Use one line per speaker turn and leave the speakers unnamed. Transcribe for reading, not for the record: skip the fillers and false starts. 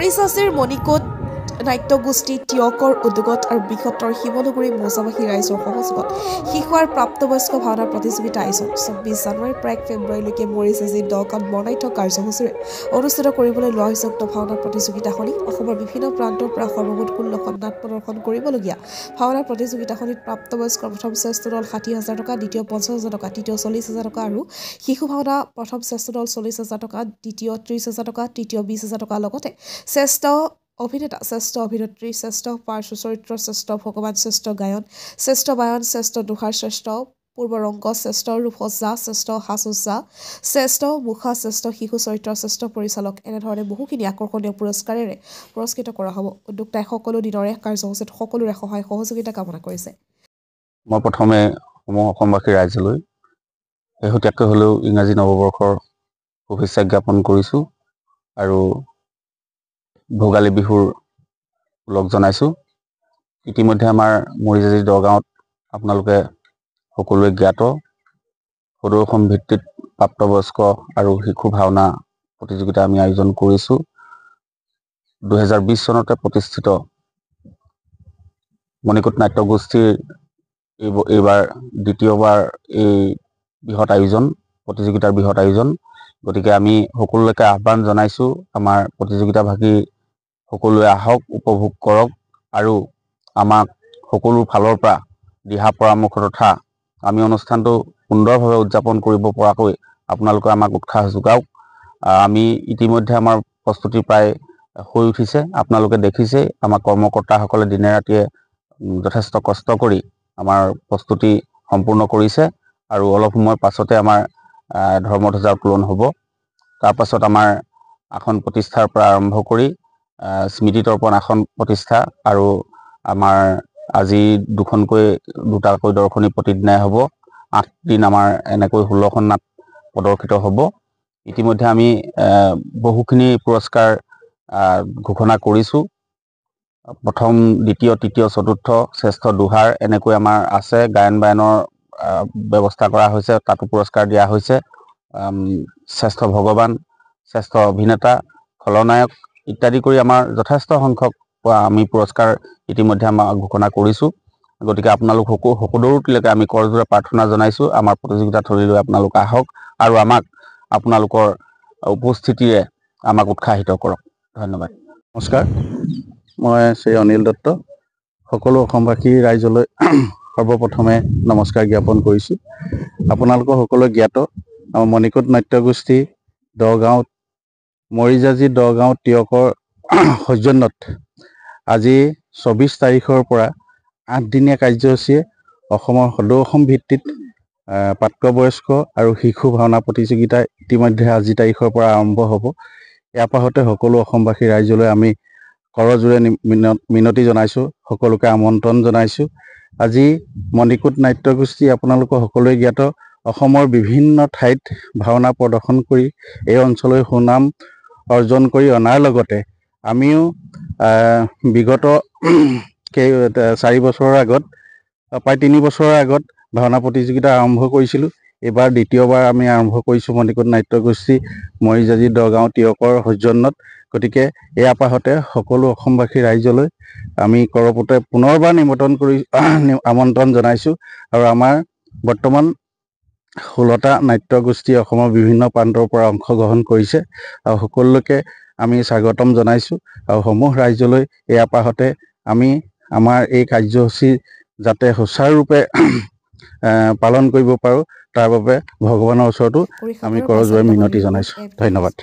মৰিচাচিৰ মণিকোট নাট্যগোষ্ঠী টিয়কৰ উদ্যোগত আৰু বৃহত্তৰ শিৱনগৰী মৌজাবাসী ৰাইজৰ সহযোগত শিশু আৰু প্ৰাপ্তবয়স্ক ভাওনা প্ৰতিযোগিতা আয়োজন ২৪ জানুৱাৰীৰ পৰা ১ ফেব্ৰুৱাৰীলৈকে মৰিচাচি দহগাঁৱত বৰ্ণাঢ্য কাৰ্যসূচীৰে অনুষ্ঠিত কৰিবলৈ লোৱা হৈছে উক্ত ভাওনা প্ৰতিযোগিতাখনি অসমৰ বিভিন্ন প্ৰান্তৰ পৰা সৰ্বমুঠ ১৬খন নাট প্ৰদৰ্শন কৰিবলগীয়া ভাওনা প্ৰতিযোগিতাখনিত প্ৰাপ্তবয়স্কৰ প্ৰথম শ্ৰেষ্ঠ দল ৬০,০০০ টকা দ্বিতীয় ৫০,০০০ টকা তৃতীয় ৪০,০০০ টকা আৰু শিশু ভাওনা প্ৰথম শ্ৰেষ্ঠ দল ৪০,০০০ টকা দ্বিতীয় ৩০,০০০ টকা তৃতীয় ২০,০০০ টকা লগতে শ্ৰেষ্ঠ অভিনেতা শ্ৰেষ্ঠ অভিনেত্ৰী শ্ৰেষ্ঠ পাৰ্শ্ব চৰিত্ৰ শ্ৰেষ্ঠ ভগৱান শ্ৰেষ্ঠ গায়ন শ্ৰেষ্ঠ বায়ন শ্ৰেষ্ঠ দোহাৰ শ্ৰেষ্ঠ পূৰ্বৰংগ শ্ৰেষ্ঠ ৰূপসজ্জা শ্ৰেষ্ঠ সাজসজ্জা শ্ৰেষ্ঠ মুখা শ্ৰেষ্ঠ শিশু চৰিত্ৰ শ্ৰেষ্ঠ পৰিচালক এনেধৰণে বহুখিনি আকৰ্ষণীয় পুৰস্কাৰেৰে পুৰস্কৃত কৰা হ'ব। উদ্যোক্তাই সকলো দিনৰে কাৰ্যসূচীত সকলোৰে সহায় সহযোগিতা কামনা কৰিছে।
মই প্ৰথমে অসমবাসী ৰাইজলৈ শেহতীয়াকৈ হ'লেও ইংৰাজী নৱবৰ্ষৰ শুভেচ্ছা জ্ঞাপন কৰিছোঁ আৰু ভোগালী বিহুৰ লগ জনাইছোঁ। ইতিমধ্যে আমাৰ মৰিচাচি দহগাঁৱত আপোনালোকে সকলোৱে জ্ঞাত সদৌ অসম ভিত্তিত প্ৰাপ্তবয়স্ক আৰু শিশু ভাওনা প্ৰতিযোগিতা আমি আয়োজন কৰিছোঁ। ২০২০ চনতে প্ৰতিষ্ঠিত মণিকোট নাট্যগোষ্ঠীৰ এইবাৰ দ্বিতীয়বাৰ এই বৃহৎ আয়োজন প্ৰতিযোগিতাৰ বৃহৎ আয়োজন। গতিকে আমি সকলোকে আহ্বান জনাইছোঁ আমাৰ প্ৰতিযোগিতাভাগী সকলোৱে আহক উপভোগ কৰক আৰু আমাক সকলো ফালৰ পৰা দিহা পৰামৰ্শ তথা আমি অনুষ্ঠানটো সুন্দৰভাৱে উদযাপন কৰিব পৰাকৈ আপোনালোকে আমাক উৎসাহ যোগাওক। আমি ইতিমধ্যে আমাৰ প্ৰস্তুতি প্ৰায় হৈ উঠিছে। আপোনালোকে দেখিছে আমাৰ কৰ্মকৰ্তাসকলে দিনে ৰাতিয়ে যথেষ্ট কষ্ট কৰি আমাৰ প্ৰস্তুতি সম্পূৰ্ণ কৰিছে আৰু অলপ সময় পাছতে আমাৰ ধৰ্মধ্বজা উত্তোলন হ'ব। তাৰপাছত আমাৰ আসন প্ৰতিষ্ঠাৰ পৰা আৰম্ভ কৰি স্মৃতি তৰ্পণ আসন প্ৰতিষ্ঠা আৰু আমাৰ আজি দুটাকৈ দৰ্শনী প্ৰতিদিনাই হ'ব। ৮ দিন আমাৰ এনেকৈ ১৬খন নাট প্ৰদৰ্শিত হ'ব। ইতিমধ্যে আমি বহুখিনি পুৰস্কাৰ ঘোষণা কৰিছোঁ। প্ৰথম দ্বিতীয় তৃতীয় চতুৰ্থ শ্ৰেষ্ঠ দোহাৰ এনেকৈ আমাৰ আছে। গায়ন বায়নৰ ব্যৱস্থা কৰা হৈছে, তাতো পুৰস্কাৰ দিয়া হৈছে। শ্ৰেষ্ঠ ভগৱান শ্ৰেষ্ঠ অভিনেতা খলনায়ক ইত্যাদি কৰি আমাৰ যথেষ্ট সংখ্যক আমি পুৰস্কাৰ ইতিমধ্যে আমাৰ ঘোষণা কৰিছোঁ। গতিকে আপোনালোক সকলোলৈকে আমি কৰজোৰে প্ৰাৰ্থনা জনাইছোঁ আমাৰ প্ৰতিযোগিতা থলীলৈ আপোনালোক আহক আৰু আমাক আপোনালোকৰ উপস্থিতিৰে আমাক উৎসাহিত কৰক। ধন্যবাদ।
নমস্কাৰ, মই শ্ৰী অনিল দত্ত সকলো অসমবাসী ৰাইজলৈ সৰ্বপ্ৰথমে নমস্কাৰ জ্ঞাপন কৰিছোঁ। আপোনালোকৰ সকলোৱে জ্ঞাত আমাৰ মণিকোট নাট্যগোষ্ঠী দহগাঁৱত মৰিচাচি দহগাঁও টিয়কৰ সৌজন্যত আজি ২৪ তাৰিখৰ পৰা ৮ দিনীয়া কাৰ্যসূচীয়ে অসমৰ সদৌ অসম ভিত্তিত প্ৰাপ্তবয়স্ক আৰু শিশু ভাওনা প্ৰতিযোগিতা ইতিমধ্যে আজি তাৰিখৰ পৰা আৰম্ভ হ'ব। ইয়াৰ পাছতে সকলো অসমবাসী ৰাইজলৈ আমি কৰজোৰে মিনতি জনাইছোঁ, সকলোকে আমন্ত্ৰণ জনাইছোঁ। আজি মণিকোট নাট্যগোষ্ঠী আপোনালোকৰ সকলোৱে জ্ঞাত অসমৰ বিভিন্ন ঠাইত ভাওনা প্ৰদৰ্শন কৰি এই অঞ্চললৈ সুনাম অৰ্জন কৰি অনাৰ লগতে আমিও বিগত ৪ বছৰৰ আগত প্ৰায় ৩ বছৰৰ আগত ভাওনা প্ৰতিযোগিতা আৰম্ভ কৰিছিলোঁ। এইবাৰ দ্বিতীয়বাৰ আমি আৰম্ভ কৰিছোঁ মণিকোট নাট্যগোষ্ঠী মৰিচাচি দহগাঁও টিয়কৰ সৌজন্যত। গতিকে ইয়াৰ পাছতে সকলো অসমবাসী ৰাইজলৈ আমি কৰপতে পুনৰবাৰ আমন্ত্ৰণ জনাইছোঁ আৰু আমাৰ বৰ্তমান ১৬টা নাট্যগোষ্ঠী অসমৰ বিভিন্ন প্ৰান্তৰ পৰা অংশগ্ৰহণ কৰিছে আৰু সকলোকে আমি স্বাগতম জনাইছোঁ আৰু সমূহ ৰাইজলৈ ইয়াৰ পাছতে আমি আমাৰ এই কাৰ্যসূচী যাতে সুচাৰুৰূপে পালন কৰিব পাৰোঁ তাৰ বাবে ভগৱানৰ ওচৰতো আমি কৰজোৰে মিনতি জনাইছোঁ। ধন্যবাদ।